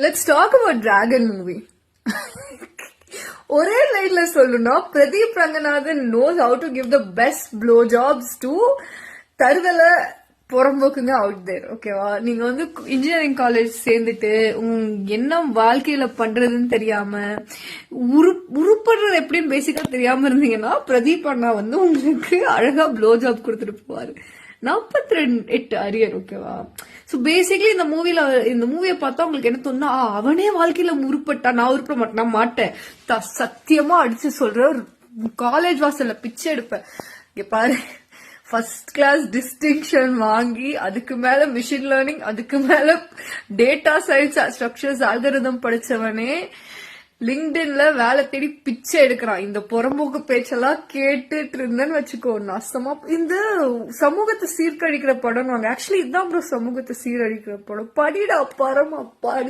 Let's talk about Dragon movie. ஒரே லைன்ல சொல்லணும்னா Pradeep Ranganathan knows how to give the best blow jobs to தருதல புறம்போக்குங்க அவுட் தேர். ஓகேவா? நீங்க வந்து இன்ஜினியரிங் காலேஜ் சேர்ந்துட்டு என்ன வாழ்க்கையில பண்றதுன்னு தெரியாம உருப்படுறது எப்படின்னு பேசிக்கா தெரியாம இருந்தீங்கன்னா பிரதீப் அண்ணா வந்து உங்களுக்கு அழகா ப்ளோ ஜாப் கொடுத்துட்டு போவாரு. 48 அரியர். ஓகேவா? சோ பேசிக்கலி இந்த மூவியை பார்த்தா உங்களுக்கு என்ன தோணுனா, அவனே வாழ்க்கையில உருப்பட்டா, நான் உருப்பட மாட்டேன் சத்தியமா அடிச்சு சொல்ற, காலேஜ் வாசல்ல பிச்சை எடுப்பேன். இங்க பாரு, ஃபர்ஸ்ட் கிளாஸ் டிஸ்டிங்ஷன் வாங்கி அதுக்கு மேல மிஷின் லேர்னிங், அதுக்கு மேல டேட்டா சயின்ஸ் ஸ்ட்ரக்சர்ஸ் ஆல்கரிதம் படிச்சவனே லிங்க்டின்ல வேலை தேடி பிச்சை எடுக்கிறான். இந்த புறம்போக்கு பேச்செல்லாம் கேட்டுட்டு இருந்தேன்னு வச்சுக்கோ, நாசமா. இந்த சமூகத்தை சீர்கழிக்கிற படம். ஆக்சுவலி இதுதான் ப்ரோ சமூகத்தை சீரழிக்கிற படம். படிடா பரமா படி.